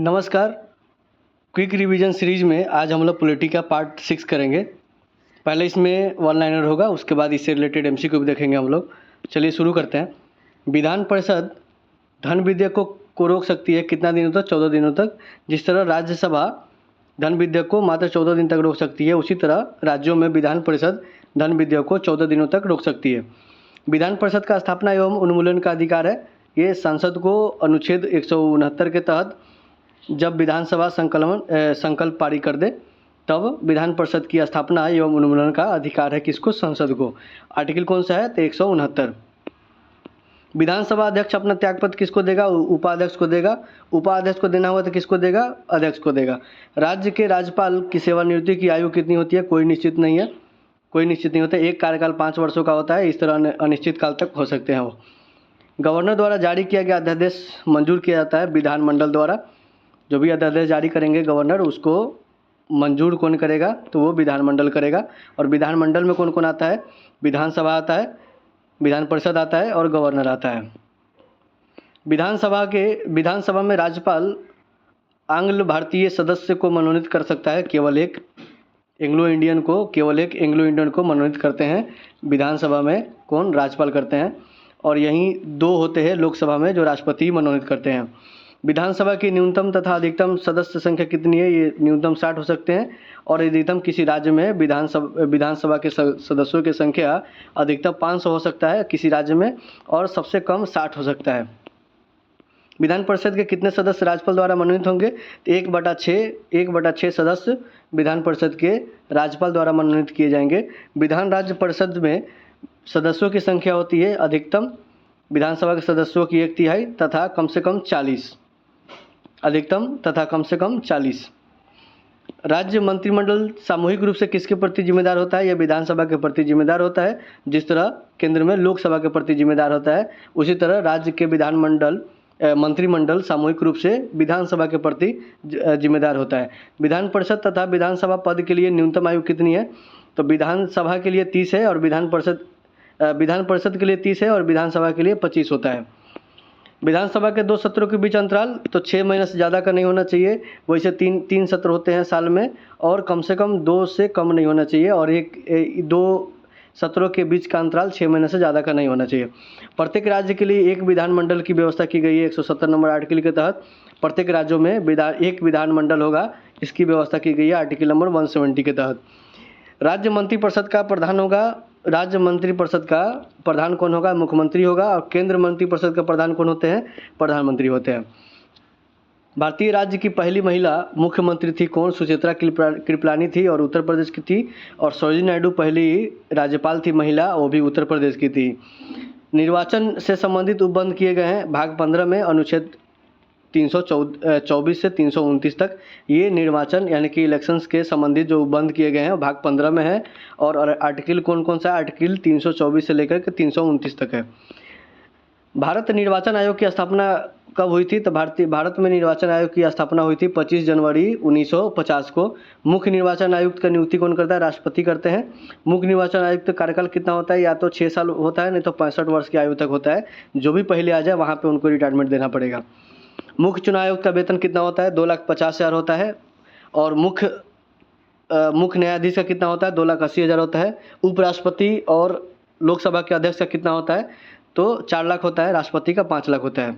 नमस्कार। Quick revision series में आज हम लोग पॉलिटी का पार्ट 6 करेंगे। पहले इसमें वन लाइनर होगा, उसके बाद इससे रिलेटेड एमसीक्यू भी देखेंगे हम लोग। चलिए शुरू करते हैं। विधान परिषद धन विधेयक को रोक सकती है कितना दिनों तक? 14 दिनों तक। जिस तरह राज्यसभा धन विधेयक को मात्र 14 दिन तक रोक सकती है, उसी तरह राज्यों में विधान परिषद धन विधेयक को 14 दिनों तक रोक सकती है। विधान परिषद का स्थापना एवं उन्मूलन का अधिकार है। ये संसद को अनुच्छेद 169 के तहत जब विधानसभा संकल्प पारी कर दे तब विधान परिषद की स्थापना एवं उन्मूलन का अधिकार है किसको? संसद को। आर्टिकल कौन सा है? तो 169। विधानसभा अध्यक्ष अपना त्यागपत्र किसको देगा? उपाध्यक्ष को देगा। उपाध्यक्ष को देना हुआ तो किसको देगा? अध्यक्ष को देगा। राज्य के राज्यपाल की सेवानिवृत्ति की आयु कितनी होती है? कोई निश्चित नहीं है, कोई निश्चित नहीं होता। एक कार्यकाल 5 वर्षों का होता है। इस तरह अनिश्चित काल तक हो सकते हैं वो। गवर्नर द्वारा जारी किया गया अध्यादेश मंजूर किया जाता है विधानमंडल द्वारा। जो भी अध्यादेश जारी करेंगे गवर्नर, उसको मंजूर कौन करेगा? तो वो विधानमंडल करेगा। और विधानमंडल में कौन कौन आता है? विधानसभा आता है, विधान परिषद आता है और गवर्नर आता है। विधानसभा में राज्यपाल आंग्ल भारतीय सदस्य को मनोनीत कर सकता है। केवल एक एंग्लो इंडियन को मनोनीत करते हैं विधानसभा में। कौन? राज्यपाल करते हैं। और यहीं 2 होते हैं लोकसभा में जो राष्ट्रपति मनोनीत करते हैं। विधानसभा की न्यूनतम तथा अधिकतम सदस्य संख्या कितनी है? ये न्यूनतम 60 हो सकते हैं और अधिकतम किसी राज्य में विधानसभा के सदस्यों की संख्या अधिकतम 500 हो सकता है किसी राज्य में, और सबसे कम 60 हो सकता है। विधान परिषद के कितने सदस्य राज्यपाल द्वारा मनोनीत होंगे? 1/6 सदस्य विधान परिषद के राज्यपाल द्वारा मनोनीत किए जाएंगे। विधान राज्य परिषद में सदस्यों की संख्या होती है अधिकतम विधानसभा के सदस्यों की 1/3 तथा कम से कम 40। अधिकतम तथा कम से कम 40। राज्य मंत्रिमंडल सामूहिक रूप से किसके प्रति जिम्मेदार होता है? यह विधानसभा के प्रति जिम्मेदार होता है। जिस तरह केंद्र में लोकसभा के प्रति जिम्मेदार होता है, उसी तरह राज्य के मंत्रिमंडल सामूहिक रूप से विधानसभा के प्रति जिम्मेदार होता है। विधान परिषद तथा विधानसभा पद के लिए न्यूनतम आयु कितनी है? तो विधानसभा के लिए 30 है और विधान परिषद के लिए 30 है और विधानसभा के लिए 25 होता है। विधानसभा के 2 सत्रों के बीच अंतराल तो 6 महीने से ज़्यादा का नहीं होना चाहिए। वैसे 3 सत्र होते हैं साल में, और कम से कम 2 से कम नहीं होना चाहिए, और 2 सत्रों के बीच का अंतराल 6 महीने से ज़्यादा का नहीं होना चाहिए। प्रत्येक राज्य के लिए एक विधानमंडल की व्यवस्था की गई है। 170 नंबर आर्टिकल के तहत प्रत्येक राज्यों में एक विधानमंडल होगा, इसकी व्यवस्था की गई है आर्टिकल नंबर 170 के तहत। राज्य मंत्रिपरिषद का प्रधान होगा। राज्य मंत्रिपरिषद का प्रधान कौन होगा? मुख्यमंत्री होगा। और केंद्र मंत्रिपरिषद का प्रधान कौन होते हैं? प्रधानमंत्री होते हैं। भारतीय राज्य की पहली महिला मुख्यमंत्री थी कौन? सुचेता कृपलानी थी और उत्तर प्रदेश की थी। और सरोजिनी नायडू पहली राज्यपाल थी महिला, वो भी उत्तर प्रदेश की थी। निर्वाचन से संबंधित उपबंध किए गए हैं भाग 15 में, अनुच्छेद 324 से 329 तक। ये निर्वाचन यानी कि इलेक्शंस के संबंधित जो उपबंध किए गए हैं भाग 15 में है। और आर्टिकल कौन कौन सा? आर्टिकल 324 से लेकर के 329 तक है। भारत निर्वाचन आयोग की स्थापना कब हुई थी? तो भारत में निर्वाचन आयोग की स्थापना हुई थी 25 जनवरी 1950 को। मुख्य निर्वाचन आयुक्त का नियुक्ति कौन करता है? राष्ट्रपति करते हैं। मुख्य निर्वाचन आयुक्त का कार्यकाल कितना होता है? या तो 6 साल होता है, नहीं तो 65 वर्ष की आयु तक होता है। जो भी पहले आ जाए वहाँ पर उनको रिटायरमेंट देना पड़ेगा। मुख्य चुनाव आयुक्त का वेतन कितना होता है? 2,50,000 होता है। और मुख्य न्यायाधीश का कितना होता है? 2,80,000 होता है। उपराष्ट्रपति और लोकसभा के अध्यक्ष का कितना होता है? तो 4 लाख होता है। राष्ट्रपति का 5 लाख होता है।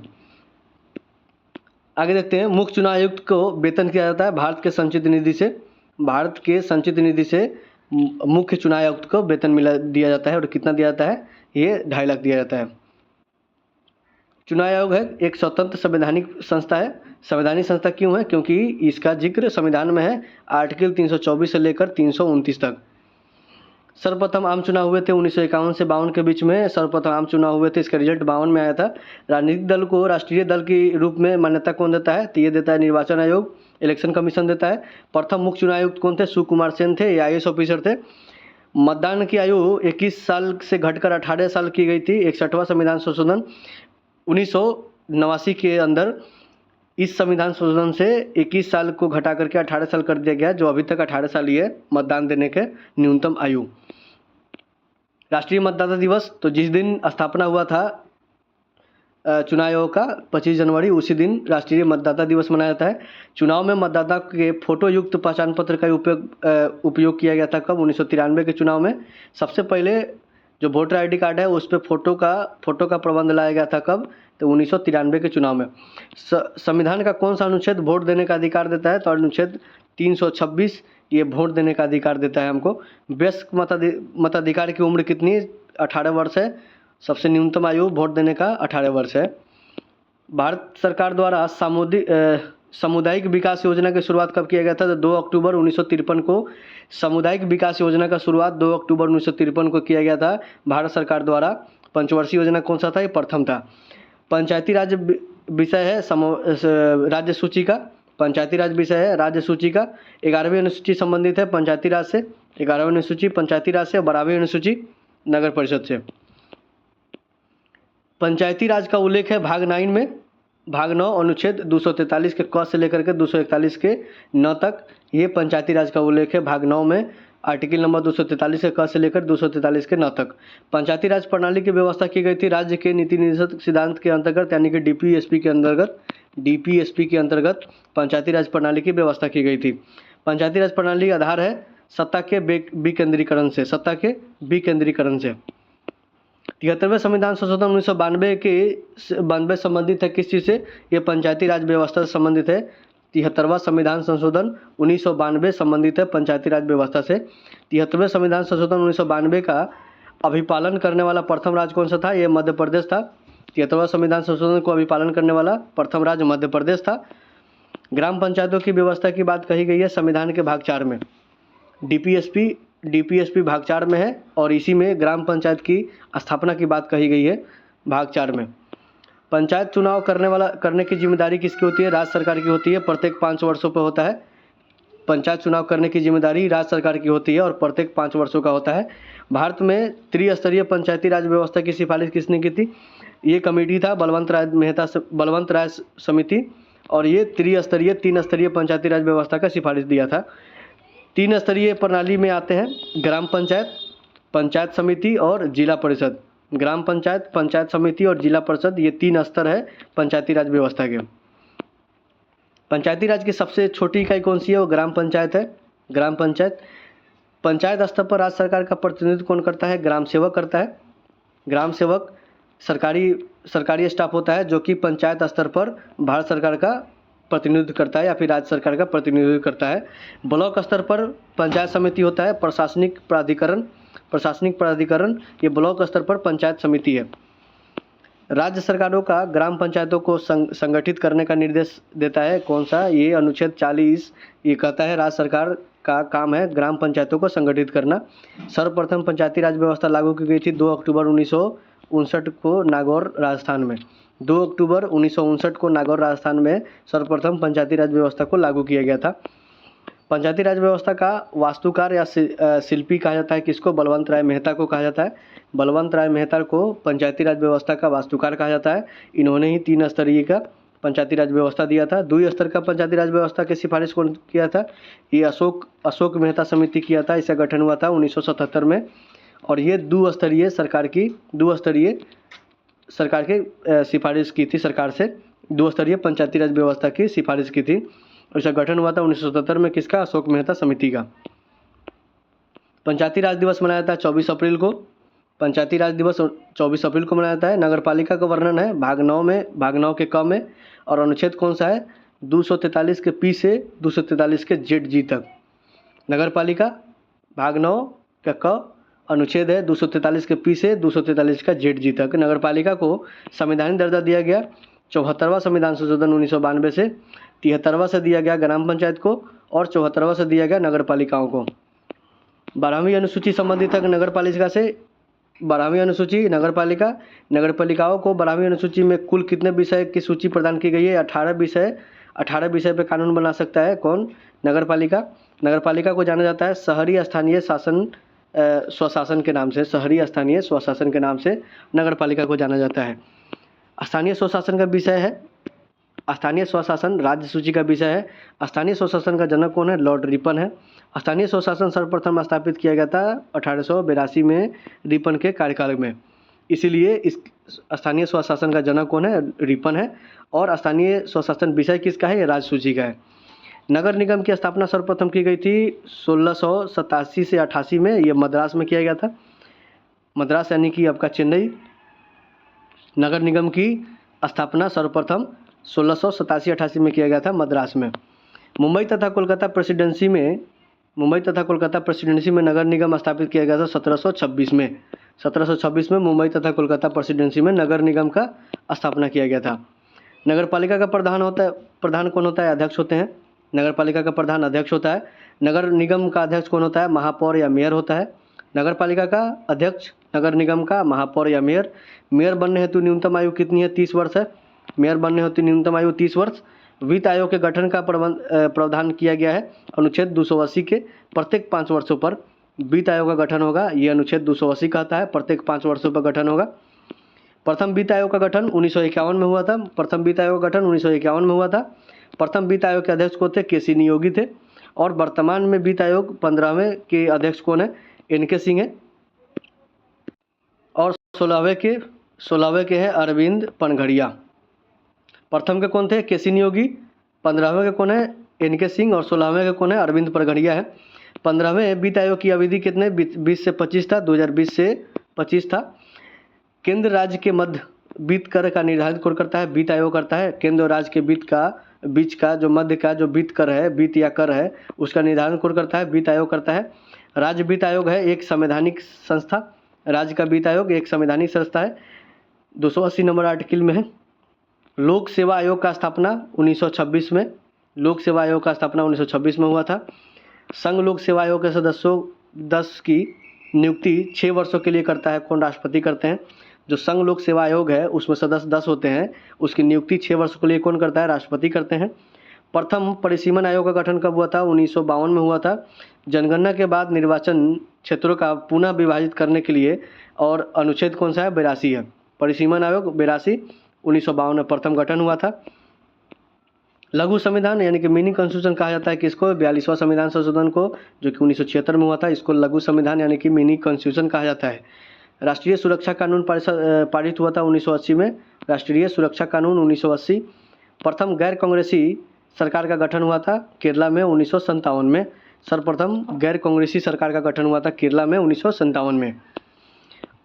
आगे देखते हैं। मुख्य चुनाव आयुक्त को वेतन किया जाता है भारत के संचित निधि से मुख्य चुनाव आयुक्त को वेतन दिया जाता है। और कितना दिया जाता है? ये 2.5 लाख दिया जाता है। चुनाव आयोग है एक स्वतंत्र संवैधानिक संस्था है। संवैधानिक संस्था क्यों है? क्योंकि इसका जिक्र संविधान में है, आर्टिकल 324 से लेकर 329 तक। सर्वप्रथम आम चुनाव हुए थे 1951 से 52 के बीच में। सर्वप्रथम आम चुनाव हुए थे, इसका रिजल्ट 52 में आया था। राजनीतिक दल को राष्ट्रीय दल के रूप में मान्यता कौन देता है? तो ये देता है निर्वाचन आयोग, इलेक्शन कमीशन देता है। प्रथम मुख्य चुनाव आयुक्त कौन थे? सुकुमार सेन थे, ये IAS ऑफिसर थे। मतदान की आयु 21 साल से घटकर 18 साल की गई थी। 61वां संविधान संशोधन 1989 के अंदर इस संविधान संशोधन से 21 साल को घटा करके 18 साल कर दिया गया, जो अभी तक 18 साल ही है मतदान देने के न्यूनतम आयु। राष्ट्रीय मतदाता दिवस तो जिस दिन स्थापना हुआ था चुनाव आयोग का 25 जनवरी उसी दिन राष्ट्रीय मतदाता दिवस मनाया जाता है। चुनाव में मतदाता के फोटो युक्त पहचान पत्र का उपयोग किया गया था कब? 1993 के चुनाव में। सबसे पहले जो वोटर आईडी कार्ड है उस पर फोटो का प्रबंध लाया गया था कब? तो 1993 के चुनाव में। संविधान का कौन सा अनुच्छेद वोट देने का अधिकार देता है? तो अनुच्छेद 326 ये वोट देने का अधिकार देता है हमको। वयस्क मताधिकार की उम्र कितनी? 18 वर्ष है। सबसे न्यूनतम आयु वोट देने का 18 वर्ष है। भारत सरकार द्वारा सामुदायिक विकास योजना की शुरुआत कब किया गया था? तो 2 अक्टूबर 1953 को सामुदायिक विकास योजना का शुरुआत 2 अक्टूबर 1953 को किया गया था भारत सरकार द्वारा। पंचवर्षीय योजना कौन सा था? ये प्रथम था। पंचायती राज विषय है राज्य सूची का। पंचायती राज विषय है राज्य सूची का। 11वीं अनुसूची संबंधित है पंचायती राज से। 11वीं अनुसूची पंचायती राज से, 12वीं अनुसूची नगर परिषद से। पंचायती राज का उल्लेख है भाग 9 में, भाग 9 अनुच्छेद 243 के क से लेकर के 241 के न तक ये पंचायती राज का उल्लेख है भाग 9 में। आर्टिकल नंबर 243 के क से लेकर 243 के न तक पंचायती राज प्रणाली की व्यवस्था की गई थी राज्य के नीति निर्देशक सिद्धांत के अंतर्गत, यानी कि डीपीएसपी के अंतर्गत पंचायती राज प्रणाली की व्यवस्था की गई थी। पंचायती राज प्रणाली का आधार है सत्ता के विकेंद्रीकरण से। 73वें संविधान संशोधन 1992 संबंधित है किस चीज़ से? ये पंचायती राज व्यवस्था से संबंधित है। 73वां संविधान संशोधन 1992 संबंधित है पंचायती राज व्यवस्था से। 73वें संविधान संशोधन 1992 का अभिपालन करने वाला प्रथम राज्य कौन सा था? ये मध्य प्रदेश था। 73वां संविधान संशोधन को अभिपालन करने वाला प्रथम राज्य मध्य प्रदेश था। ग्राम पंचायतों की व्यवस्था की बात कही गई है संविधान के भाग 4 में। डीपीएसपी भाग 4 में है और इसी में ग्राम पंचायत की स्थापना की बात कही गई है भाग 4 में। पंचायत चुनाव करने की जिम्मेदारी किसकी होती है? राज्य सरकार की होती है। प्रत्येक 5 वर्षों पर होता है। पंचायत चुनाव करने की जिम्मेदारी राज्य सरकार की होती है और प्रत्येक 5 वर्षों का होता है। भारत में त्रिस्तरीय पंचायती राज व्यवस्था की सिफारिश किसने की थी? ये कमेटी था बलवंत राय समिति, और ये तीन स्तरीय पंचायती राज व्यवस्था का सिफारिश दिया था। 3 स्तरीय प्रणाली में आते हैं ग्राम पंचायत, पंचायत समिति और जिला परिषद। ग्राम पंचायत, पंचायत समिति और जिला परिषद, ये 3 स्तर है पंचायती राज व्यवस्था के। पंचायती राज की सबसे छोटी इकाई कौन सी है? वो ग्राम पंचायत है। ग्राम पंचायत। पंचायत स्तर पर राज्य सरकार का प्रतिनिधित्व कौन करता है? ग्राम सेवक करता है। ग्राम सेवक सरकारी स्टाफ होता है जो कि पंचायत स्तर पर भारत सरकार का प्रतिनिधित्व करता है या फिर राज्य सरकार का प्रतिनिधित्व करता है। ब्लॉक स्तर पर पंचायत समिति होता है। प्रशासनिक प्राधिकरण ये ब्लॉक स्तर पर पंचायत समिति है। राज्य सरकारों का ग्राम पंचायतों को संगठित करने का निर्देश देता है कौन सा? ये अनुच्छेद 40 ये कहता है राज्य सरकार का काम है ग्राम पंचायतों को संगठित करना। सर्वप्रथम पंचायती राज व्यवस्था लागू की गई थी 2 अक्टूबर 1959 को नागौर राजस्थान में। 2 अक्टूबर 1959 को नागौर राजस्थान में सर्वप्रथम पंचायती राज व्यवस्था को लागू किया गया था। पंचायती राज व्यवस्था का वास्तुकार या शिल्पी कहा जाता है किसको? बलवंत राय मेहता को कहा जाता है। बलवंत राय मेहता को पंचायती राज व्यवस्था का वास्तुकार कहा जाता है। इन्होंने ही 3 स्तरीय का पंचायती राज व्यवस्था दिया था। 2 स्तर का पंचायती राज व्यवस्था की सिफारिश कौन किया था? ये अशोक मेहता समिति किया था। इसका गठन हुआ था 1977 में। और ये 2 स्तरीय सरकार के सिफारिश की थी सरकार से। 2 स्तरीय पंचायती राज व्यवस्था की सिफारिश की थी। इसका गठन हुआ था 1977 में किसका? अशोक मेहता समिति का। पंचायती राज दिवस मनाया जाता है 24 अप्रैल को। पंचायती राज दिवस 24 अप्रैल को मनाया जाता है। नगर पालिका का वर्णन है भाग 9 के क में, और अनुच्छेद कौन सा है? 243 के पी से 243 के जेड जी तक। नगर पालिका भाग 9 का क अनुच्छेद है 243 के पी से 243 का जेड जी तक। नगर पालिका को संवैधानिक दर्जा दिया गया 74वां संविधान संशोधन 1992 से। 73वां से दिया गया ग्राम पंचायत को और 74वां से दिया गया नगर पालिकाओं को। 12वीं अनुसूची संबंधित है नगर पालिका से। 12वीं अनुसूची नगर पालिकाओं को 12वीं अनुसूची में कुल कितने विषय की सूची प्रदान की गई है? 18 विषय पे कानून बना सकता है कौन? नगर पालिका को जाना जाता है शहरी स्थानीय स्वशासन के नाम से। शहरी स्थानीय स्वशासन के नाम से नगर पालिका को जाना जाता है। स्थानीय स्वशासन का विषय है, स्थानीय स्वशासन राज्य सूची का विषय है। स्थानीय स्वशासन का जनक कौन है? लॉर्ड रिपन है। स्थानीय स्वशासन सर्वप्रथम स्थापित किया गया था 1882 में रिपन के कार्यकाल में। इसीलिए इस स्थानीय स्वशासन का जनक कौन है? रिपन है। और स्थानीय स्वशासन विषय किसका है? ये राजसूची का है। नगर निगम की स्थापना सर्वप्रथम की गई थी 1687 से 88 में। ये मद्रास में किया गया था। मद्रास यानी कि आपका चेन्नई। नगर निगम की स्थापना सर्वप्रथम 1687-88 में किया गया था मद्रास में। मुंबई तथा कोलकाता प्रेसिडेंसी में नगर निगम स्थापित किया गया था 1726 में। 1726 में मुंबई तथा कोलकाता प्रेसिडेंसी में नगर निगम का स्थापना किया गया था। नगर पालिका का प्रधान कौन होता है? अध्यक्ष होते हैं। नगर पालिका का प्रधान अध्यक्ष होता है। नगर निगम का अध्यक्ष कौन होता है? महापौर या मेयर होता है। नगर पालिका का अध्यक्ष, नगर निगम का महापौर या मेयर। मेयर बनने हेतु न्यूनतम आयु कितनी है? 30 वर्ष है। मेयर बनने हेतु न्यूनतम आयु 30 वर्ष। वित्त आयोग के गठन का प्रावधान किया गया है अनुच्छेद 280 के। प्रत्येक 5 वर्षों पर वित्त आयोग का गठन होगा। ये अनुच्छेद 280 कहता है प्रत्येक 5 वर्षों पर गठन होगा। प्रथम वित्त आयोग का गठन 1951 में हुआ था। प्रथम वित्त आयोग का गठन 1951 में हुआ था। प्रथम वित्त आयोग के अध्यक्ष कौन थे? के.सी. नियोगी थे। और वर्तमान में वित्त आयोग 15वें के अध्यक्ष कौन है? एन.के. सिंह है। और 16वें के हैं अरविंद पनघड़िया। प्रथम के कौन थे? के.सी. नियोगी। 15वें के कौन है? एन.के. सिंह। और 16वें के कौन है? अरविंद पनघड़िया है। 15वें वित्त आयोग की अवधि कितने? 20 से 25 था। 2020 से 25 था। केंद्र राज्य के मध्य वित्त कर का निर्धारित कौन करता है? वित्त आयोग करता है। केंद्र और राज्य के वित्त का बीच का जो मध्य का जो वित्त कर है, वित्त या कर है, उसका निर्धारण कौन करता है? वित्त आयोग करता है। राज्य वित्त आयोग है एक संवैधानिक संस्था। राज्य का वित्त आयोग एक संवैधानिक संस्था है। 280 नंबर आर्टिकल में है। लोक सेवा आयोग का स्थापना 1926 में। लोक सेवा आयोग का स्थापना 1926 में हुआ था। संघ लोक सेवा आयोग के सदस्यों 10 की नियुक्ति 6 वर्षों के लिए करता है। कौन? राष्ट्रपति करते हैं। जो संघ लोक सेवा आयोग है उसमें सदस्य 10 होते हैं, उसकी नियुक्ति 6 वर्षों के लिए कौन करता है? राष्ट्रपति करते हैं। प्रथम परिसीमन आयोग का गठन कब हुआ था? 1952 में हुआ था। जनगणना के बाद निर्वाचन क्षेत्रों का पुनः विभाजित करने के लिए। और अनुच्छेद कौन सा है? 82 है। परिसीमन आयोग 82 1952 में प्रथम गठन हुआ था। लघु संविधान यानी कि मिनी कॉन्स्टिट्यूशन कहा जाता है किसको? 42वां संविधान संशोधन को, जो कि 1976 में हुआ था। इसको लघु संविधान यानी कि मिनी कॉन्स्टिट्यूशन कहा जाता है। राष्ट्रीय सुरक्षा कानून पारित हुआ था 1980 में। राष्ट्रीय सुरक्षा कानून 1980। प्रथम गैर कांग्रेसी सरकार का गठन हुआ था केरला में 1957 में। सर्वप्रथम गैर कांग्रेसी सरकार का गठन हुआ था केरला में 1957 में।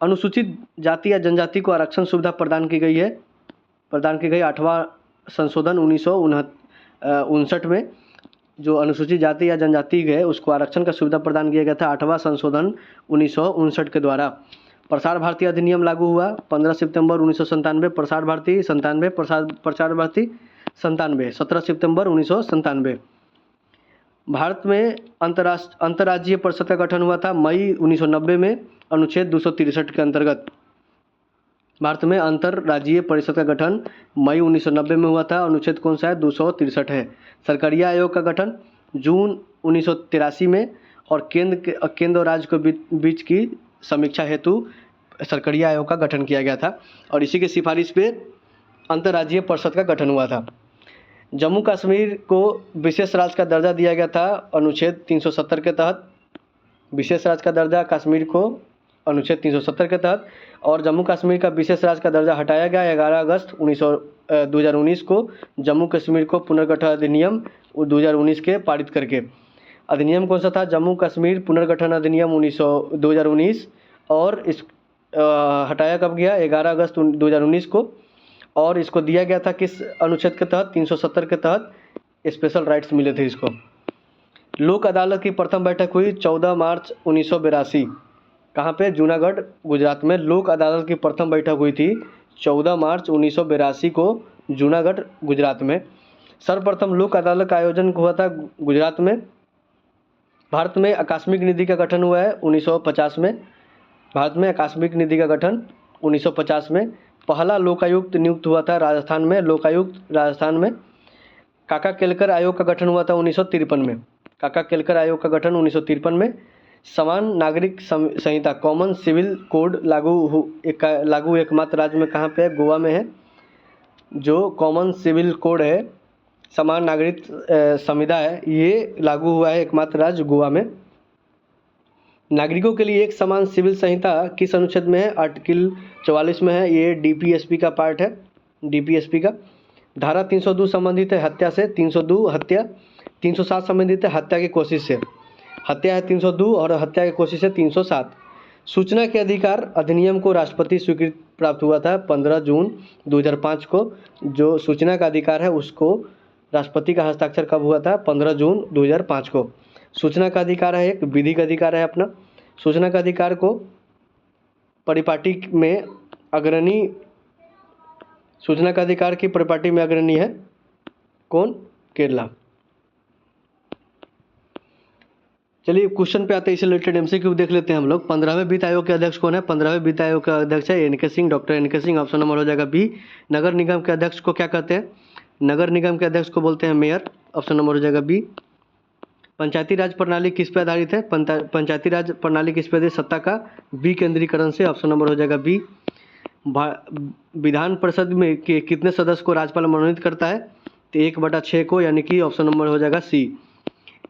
अनुसूचित जाति या जनजाति को आरक्षण सुविधा प्रदान की गई 8वां संशोधन 1959 में। जो अनुसूचित जाति या जनजाति है उसको आरक्षण का सुविधा प्रदान किया गया था 8वां संशोधन 1959 के द्वारा। प्रसार भारती अधिनियम लागू हुआ 15 सितंबर 1997। प्रसार भारती 97। प्रसार भारती 97 17 सितंबर 1997। भारत में अंतर्राज्यीय परिषद का गठन हुआ था मई 1990 में अनुच्छेद 263 के अंतर्गत। भारत में अंतर्राज्यीय परिषद का गठन मई 1990 में हुआ था। अनुच्छेद कौन सा है? 263 है। सरकारिया आयोग का गठन जून 1983 में। और केंद्र और राज्य के बीच की समीक्षा हेतु सरकारिया आयोग का गठन किया गया था। और इसी की सिफारिश पे अंतर्राज्यीय परिषद का गठन हुआ था। जम्मू कश्मीर को विशेष राज्य का दर्जा दिया गया था अनुच्छेद 370 के तहत। विशेष राज्य का दर्जा कश्मीर को अनुच्छेद 370 के तहत। और जम्मू कश्मीर का विशेष राज्य का दर्जा हटाया गया 11 अगस्त 2019 को जम्मू कश्मीर को पुनर्गठन अधिनियम 2019 के पारित करके। अधिनियम कौन सा था? जम्मू कश्मीर पुनर्गठन अधिनियम 2019। और इस हटाया कब गया? 11 अगस्त 2019 को। और इसको दिया गया था किस अनुच्छेद के तहत? 370 के तहत स्पेशल राइट्स मिले थे इसको। लोक अदालत की प्रथम बैठक हुई 14 मार्च 1982। कहाँ पे? जूनागढ़ गुजरात में लोक अदालत की प्रथम बैठक हुई थी 14 मार्च 1982 को जूनागढ़ गुजरात में। सर्वप्रथम लोक अदालत का आयोजन हुआ था गुजरात में। भारत में आकस्मिक निधि का गठन हुआ है 1950 में। भारत में आकस्मिक निधि का गठन 1950 में। पहला लोकायुक्त नियुक्त हुआ था राजस्थान में। लोकायुक्त राजस्थान में। काका केलकर आयोग का गठन हुआ था 1953 में। काका केलकर आयोग का गठन 1953 में। समान नागरिक संहिता कॉमन सिविल कोड लागू एकमात्र राज्य में कहाँ पे है? गोवा में है। जो कॉमन सिविल कोड है, समान नागरिक संहिता है, ये लागू हुआ है एकमात्र राज्य गोवा में। नागरिकों के लिए एक समान सिविल संहिता किस अनुच्छेद में है? आर्टिकल 44 में है। ये डीपीएसपी का पार्ट है, डीपीएसपी का। धारा 302 संबंधित है हत्या से, 302 हत्या। 307 संबंधित है हत्या की कोशिश से। हत्या है 302 और हत्या की कोशिश है 307। सूचना के अधिकार अधिनियम को राष्ट्रपति स्वीकृति प्राप्त हुआ था 15 जून 2005 को। जो सूचना का अधिकार है उसको राष्ट्रपति का हस्ताक्षर कब हुआ था? 15 जून 2005 को। सूचना का अधिकार है एक विधिक अधिकार है अपना। सूचना का अधिकार को परिपाटी में अग्रणी, सूचना का अधिकार की परिपाटी में अग्रणी है कौन? केरला। चलिए क्वेश्चन पे आते हैं, इससे रिलेटेड एमसीक्यू देख लेते हैं हम लोग। 15वें वित्त आयोग के अध्यक्ष कौन है? 15वें वित्त आयोग का अध्यक्ष है NK Singh, doctor NK Singh. Option number हो जाएगा बी। नगर निगम के अध्यक्ष को क्या कहते हैं? नगर निगम के अध्यक्ष को बोलते हैं मेयर। ऑप्शन नंबर हो जाएगा बी। पंचायती राज प्रणाली किस पे आधारित है? पंचायती राज प्रणाली किस पे आधारित? सत्ता का विकेंद्रीकरण से। ऑप्शन नंबर हो जाएगा बी। विधान परिषद में के कितने सदस्य को राज्यपाल मनोनीत करता है? तो 1/6 को, यानी कि ऑप्शन नंबर हो जाएगा सी।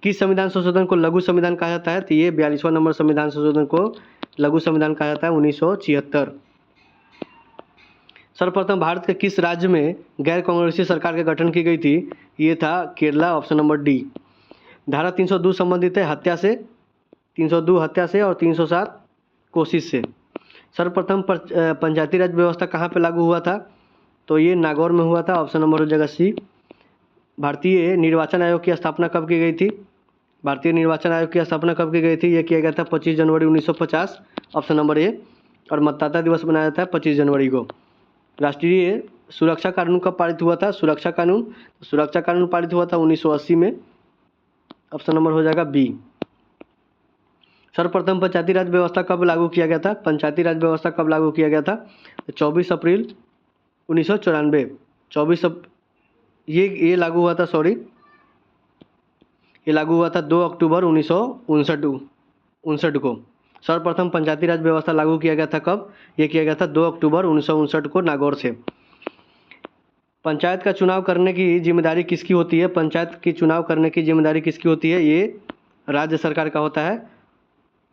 किस संविधान संशोधन को लघु संविधान कहा जाता है? तो ये 42वां नंबर संविधान संशोधन को लघु संविधान कहा जाता है 1976। सर्वप्रथम भारत के किस राज्य में गैर कांग्रेसी सरकार का गठन की गई थी? ये था केरला। Option number D. धारा 302 संबंधित है हत्या से, 302 हत्या से और 307 कोशिश से। सर्वप्रथम पंचायती राज व्यवस्था कहाँ पे लागू हुआ था? तो ये नागौर में हुआ था। ऑप्शन नंबर हो जाएगा सी। भारतीय निर्वाचन आयोग की स्थापना कब की गई थी? भारतीय निर्वाचन आयोग की स्थापना कब की गई थी? यह किया गया था 25 जनवरी 1950। Option number A. और मतदाता दिवस मनाया जाता है 25 जनवरी को। राष्ट्रीय सुरक्षा कानून कब पारित हुआ था? सुरक्षा कानून पारित हुआ था 1980 में। ऑप्शन नंबर हो जाएगा बी। सर्वप्रथम पंचायती राज व्यवस्था कब लागू किया गया था? पंचायती राज व्यवस्था कब लागू किया गया था? 24 अप्रैल 1994। ये लागू हुआ था, ये लागू हुआ था 2 अक्टूबर 1959 को। सर्वप्रथम पंचायती राज व्यवस्था लागू किया गया था कब? ये किया गया था 2 अक्टूबर 1959 को नागौर से। पंचायत का चुनाव करने की जिम्मेदारी किसकी होती है? पंचायत की चुनाव करने की जिम्मेदारी किसकी होती है? ये राज्य सरकार का होता है।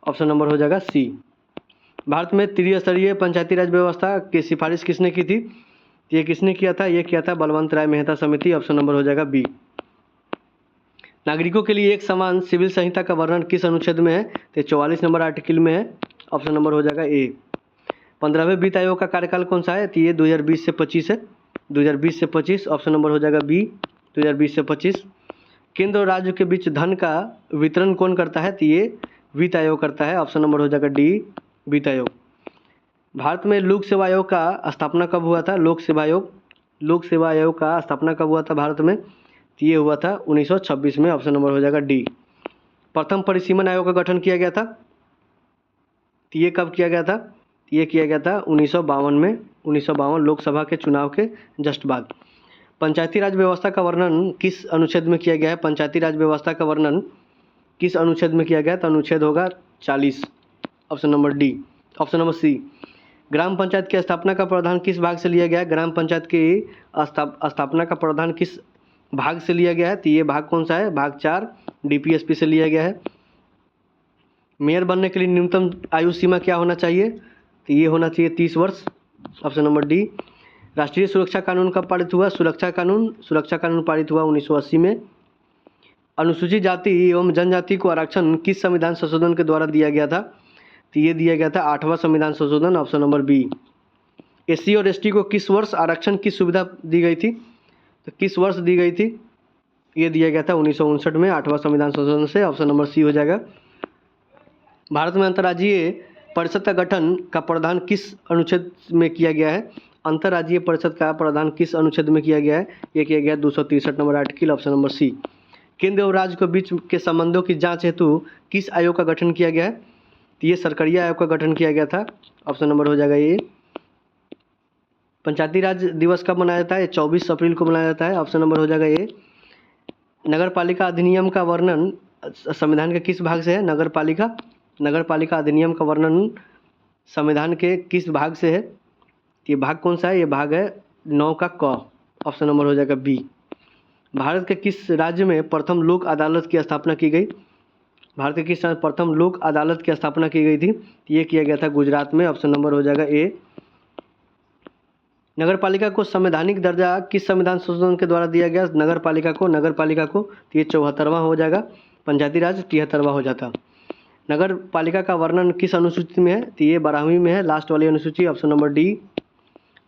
ऑप्शन नंबर हो जाएगा सी। भारत में त्रिस्तरीय पंचायती राज व्यवस्था की सिफारिश किसने की थी? ये किसने किया था? ये किया था बलवंत राय मेहता समिति। ऑप्शन नंबर हो जाएगा बी। नागरिकों के लिए एक समान सिविल संहिता का वर्णन किस अनुच्छेद में है? तो 44 नंबर आर्टिकल में है। ऑप्शन नंबर हो जाएगा ए। 15वें वित्त आयोग का कार्यकाल कौन सा है? तो ये 2020 से 25 है। 2020 से 25। ऑप्शन नंबर हो जाएगा बी, 2020 से 25। केंद्र और राज्य के बीच धन का वितरण कौन करता है? तो ये वित्त आयोग करता है। ऑप्शन नंबर हो जाएगा डी, वित्त आयोग। भारत में लोक सेवा आयोग का स्थापना कब हुआ था? लोक सेवा आयोग का स्थापना कब हुआ था भारत में? तो ये हुआ था 1926 में। ऑप्शन नंबर हो जाएगा डी। प्रथम परिसीमन आयोग का गठन किया गया था, तो ये कब किया गया था? ये किया गया था 1952 में। 1952 लोकसभा के चुनाव के जस्ट बाद। पंचायती राज व्यवस्था का वर्णन किस अनुच्छेद में किया गया है? पंचायती राज व्यवस्था का वर्णन किस अनुच्छेद में किया गया? तो अनुच्छेद होगा 40। Option number D. Option number C. ग्राम पंचायत की स्थापना का प्रावधान किस भाग से लिया गया है? ग्राम पंचायत की स्थापना का प्रावधान किस भाग से लिया गया है? तो ये भाग कौन सा है? भाग 4 डीपीएसपी से लिया गया है। मेयर बनने के लिए न्यूनतम आयु सीमा क्या होना चाहिए? तो ये होना चाहिए 30 वर्ष। Option number D. राष्ट्रीय सुरक्षा कानून कब पारित हुआ? सुरक्षा कानून पारित हुआ 1980 में। अनुसूचित जाति एवं जनजाति को आरक्षण किस संविधान संशोधन के द्वारा दिया गया था? तो ये दिया गया था 8वां संविधान संशोधन। Option number B. एससी और एसटी को किस वर्ष आरक्षण की सुविधा दी गई थी? तो किस वर्ष दी गई थी? ये दिया गया था 1959 में 8वां संविधान संशोधन से। ऑप्शन नंबर सी हो जाएगा। भारत में अंतर्राज्यीय परिषद का गठन का प्रावधान किस अनुच्छेद में किया गया है? अंतर्राज्यीय परिषद का प्रावधान किस अनुच्छेद में किया गया है? ये किया गया 263 number article. Option number C. केंद्र और राज्य के बीच के संबंधों की जांच हेतु किस आयोग का गठन किया गया है? तो ये सरकारी आयोग का गठन किया गया था। ऑप्शन नंबर हो जाएगा ये। पंचायती राज दिवस कब मनाया जाता है? 24 अप्रैल को मनाया जाता है। ऑप्शन नंबर हो जाएगा ये। नगर पालिका अधिनियम का वर्णन संविधान के किस भाग से है? नगर पालिका अधिनियम का वर्णन संविधान के किस भाग से है? ये भाग कौन सा है? ये भाग है 9 का क। ऑप्शन नंबर हो जाएगा बी। भारत के किस राज्य में प्रथम लोक अदालत की स्थापना की गई? भारत के किस राज्य में प्रथम लोक अदालत की स्थापना की गई थी? ये किया गया था गुजरात में। ऑप्शन नंबर हो जाएगा ए। नगर पालिका को संवैधानिक दर्जा किस संविधान संशोधन के द्वारा दिया गया? नगर पालिका को तो ये 74वां हो जाएगा। पंचायती राज 73वां हो जाता। नगर पालिका का वर्णन किस अनुसूची में है? तो ये 12वीं में है, लास्ट वाली अनुसूची। Option number D.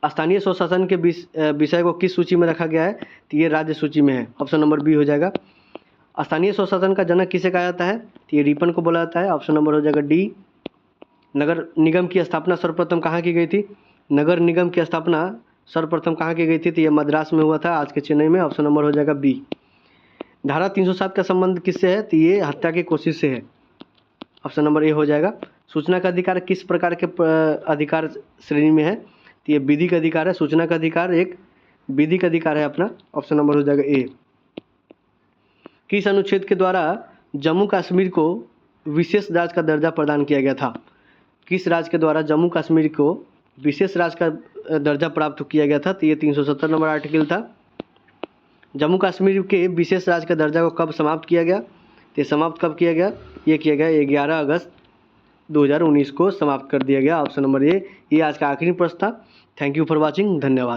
स्थानीय स्वशासन के विषय को किस सूची में रखा गया है? तो ये राज्य सूची में है। ऑप्शन नंबर बी हो जाएगा। स्थानीय स्वशासन का जनक किसे कहा जाता है? तो ये रिपन को बोला जाता है। ऑप्शन नंबर हो जाएगा डी। नगर निगम की स्थापना सर्वप्रथम कहाँ की गई थी? नगर निगम की स्थापना सर्वप्रथम कहाँ की गई थी? तो ये मद्रास में हुआ था, आज के चेन्नई में। ऑप्शन नंबर हो जाएगा बी। धारा 307 का संबंध किससे है? तो ये हत्या की कोशिश से है। ऑप्शन नंबर ए हो जाएगा। सूचना का अधिकार किस प्रकार के अधिकार श्रेणी में है? तो ये विधिक अधिकार है। सूचना का अधिकार एक विधिक अधिकार है अपना। ऑप्शन नंबर हो जाएगा ए। किस अनुच्छेद के द्वारा जम्मू कश्मीर को विशेष राज्य का दर्जा प्रदान किया गया था? किस राज्य के द्वारा जम्मू कश्मीर को विशेष राज्य का दर्जा प्राप्त किया गया था? तो ये 370 नंबर आर्टिकल था। जम्मू कश्मीर के विशेष राज्य का दर्जा को कब समाप्त किया गया? तो समाप्त कब किया गया? ये किया गया 11 अगस्त 2019 को समाप्त कर दिया गया। Option number A. ये आज का आखिरी प्रश्न था। Thank you for watching. धन्यवाद।